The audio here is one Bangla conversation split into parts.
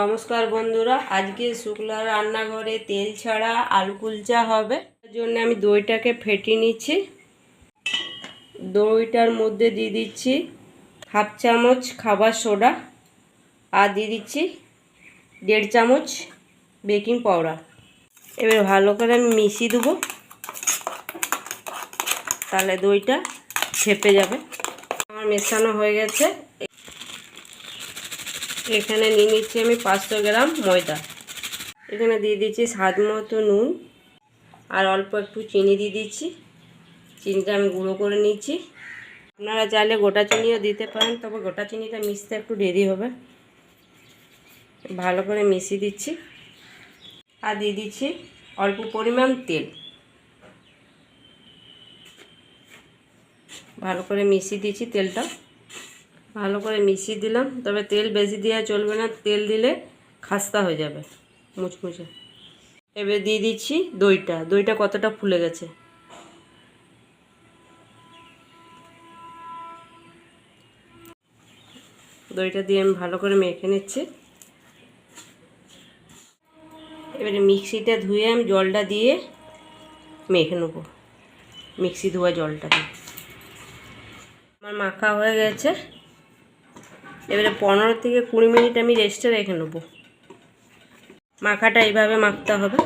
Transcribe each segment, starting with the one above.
নমস্কার বন্ধুরা, আজকে শুক্লা রান্নাঘরে তেল ছাড়া আলু কুলচা হবে। তার জন্য আমি দইটাকে ফেটিয়ে নিচ্ছি। দইটার মধ্যে দিয়ে দিচ্ছি হাফ চামচ খাবার সোডা আর দিয়ে দিচ্ছি 1.5 চামচ বেকিং পাউডার। এবার ভালো করে আমি মিশিয়ে দেবো, তাহলে দইটা ছেপে যাবে। আমার মেশানো হয়ে গেছে। এখানে নিয়ে নিচ্ছি আমি 500 গ্রাম ময়দা। এখানে দিয়ে দিচ্ছি স্বাদ মতো নুন আর অল্প একটু চিনি দিয়ে দিচ্ছি। চিনিটা আমি গুঁড়ো করে নিচ্ছি। আপনারা চাইলে গোটা চিনিও দিতে পারেন, তবে গোটা চিনিটা মিশতে একটু দেরি হবে। ভালো করে মিশিয়ে দিচ্ছি আর দিয়ে দিচ্ছি অল্প পরিমাণ তেল। ভালো করে মিশিয়ে দিচ্ছি, তেলটা ভালো করে মিশিয়ে দিলাম। তবে তেল বেশি দেওয়া চলবে না, তেল দিলে খাস্তা হয়ে যাবে, মুচমুচে। এবার দিয়ে দিচ্ছি দইটা কতটা ফুলে গেছে। দইটা দিয়ে আমি ভালো করে মেখে নিচ্ছি। এবারে মিক্সিটা ধুয়ে আমি জলটা দিয়ে মেখে নেব, মিক্সি ধোয়া জলটা দিয়ে। আমার মাখা হয়ে গেছে। এবারে 15 থেকে 20 মিনিট আমি রেস্টে রেখে নেব। মাখাটা এইভাবে মাখতে হবে।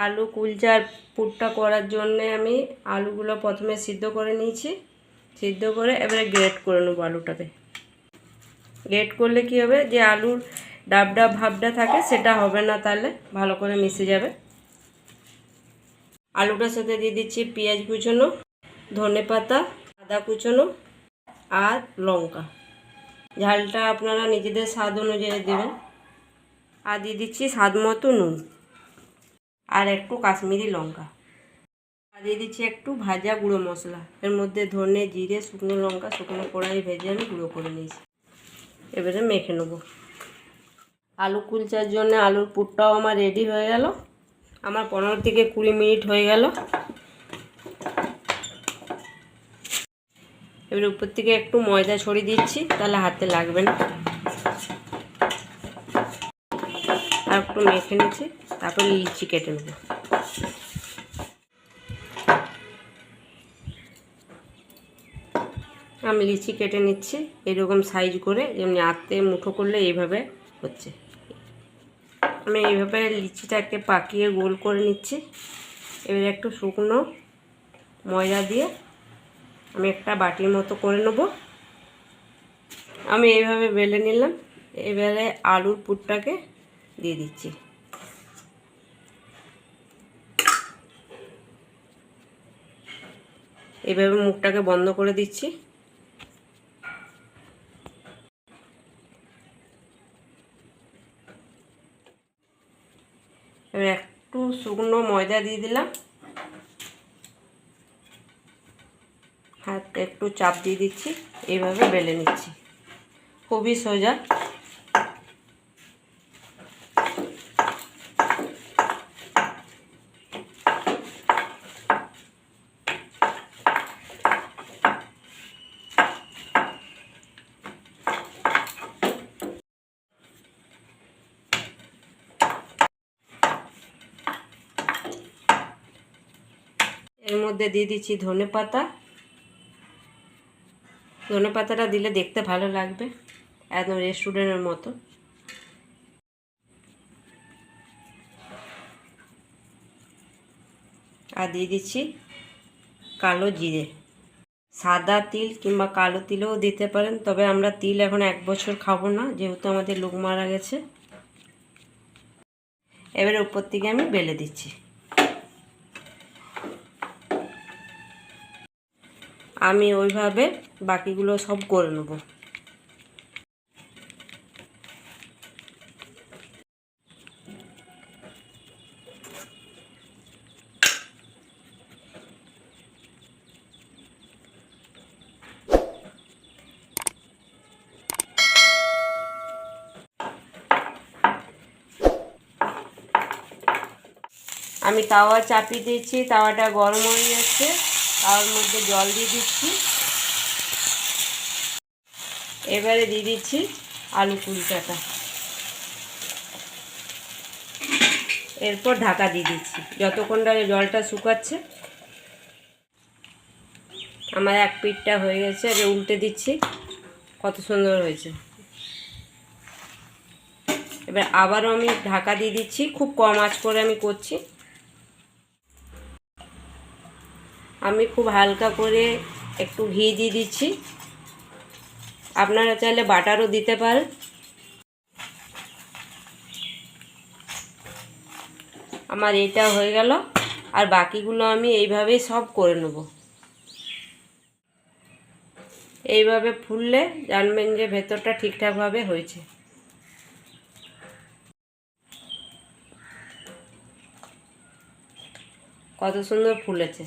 আলু কুলচার পুরটা করার জন্যে আমি আলুগুলো প্রথমে সিদ্ধ করে নিয়েছি। সিদ্ধ করে এবারে গ্রেট করে নেব আলুটাকে। গ্রেট করলে কি হবে, যে আলুর ডাব ডাব ভাবটা থাকে সেটা হবে না, তাহলে ভালো করে মিশে যাবে। আলুটার সাথে দিয়ে দিচ্ছি পেঁয়াজ কুচোনো, ধনেপাতা, আদা কুচোনো আর লঙ্কা। ঝালটা আপনারা নিজেদের স্বাদ অনুযায়ী দেবেন। আর দিয়ে দিচ্ছি স্বাদ মতো নুন আর একটু কাশ্মীরি লঙ্কা। আর দিয়ে দিচ্ছি একটু ভাজা গুঁড়ো মশলা। এর মধ্যে ধনে, জিরে, শুকনো লঙ্কা শুকনো কড়াই ভেজে আমি গুঁড়ো করে নিয়েছি। এবারে মেখে নেব। আলু কুলচার জন্য আলুর পুরটাও আমার রেডি হয়ে গেল। আমার 15 থেকে 20 মিনিট হয়ে গেল। এবারে উপর থেকে একটু ময়দা ছড়িয়ে দিচ্ছি, তাহলে হাতে লাগবে না। আর একটু মেখে নিচ্ছি, তারপর লিচি কেটে নেব। আমি লিচি কেটে নিচ্ছি এরকম সাইজ করে, যেমনি হাতে মুঠো করলে এইভাবে হচ্ছে। আমি এইভাবে লিচিটাকে পাকিয়ে গোল করে নিচ্ছি। এবার একটু শুকনো ময়দা দিয়ে আমি একটা বাটির মতো করে নেব। আমি এইভাবে বেলে নিলাম। এবারে আলুর পুরটাকে দিয়ে দিচ্ছি। এভাবে মুখটাকে বন্ধ করে দিচ্ছি। এবার একটু শুকনো ময়দা দিয়ে দিলাম, হাতে একটু চাপ দিয়ে দিচ্ছি। এইভাবে বেলে নিচ্ছি, খুবই সোজা। এর মধ্যে দিয়ে দিচ্ছি ধনেপাতা। ধনেপাতাটা দিলে দেখতে ভালো লাগবে, একদম রেস্টুরেন্টের মতো। আর দিয়ে দিচ্ছি কালো জিরে। সাদা তিল কিংবা কালো তিলও দিতে পারেন, তবে আমরা তিল এখন 1 বছর খাবো না, যেহেতু আমাদের লোক মারা গেছে। এবারে উপর থেকে আমি বেলে দিচ্ছি। আমি ওইভাবে বাকিগুলো সব করে নেব। আমি তাওয়া চাপিয়ে দিয়েছি, তাওয়াটা গরম হয়ে যাচ্ছে। তাওয়ার মধ্যে জল দিয়ে দিচ্ছি। এবারে দিয়ে দিচ্ছি আলু কুলচাটা। এরপর ঢাকা দিয়ে দিচ্ছি যতক্ষণ না জলটা শুকাচ্ছে। আমার এক পিঠটা হয়ে গেছে, এবার উল্টে দিচ্ছি। কত সুন্দর হয়েছে। এবার আবারও আমি ঢাকা দিয়ে দিচ্ছি, খুব কম আঁচ করে আমি করছি। আমি খুব হালকা করে একটু ঘি দিয়ে দিচ্ছি, আপনারা চাইলে বাটারও দিতে পারেন। আমার এটা হয়ে গেল, আর বাকিগুলো আমি এইভাবেই সব করে নেব। এইভাবে ফুললে জানবেন যে ভেতরটা ঠিকঠাকভাবে হয়েছে। কত সুন্দর ফুলেছে।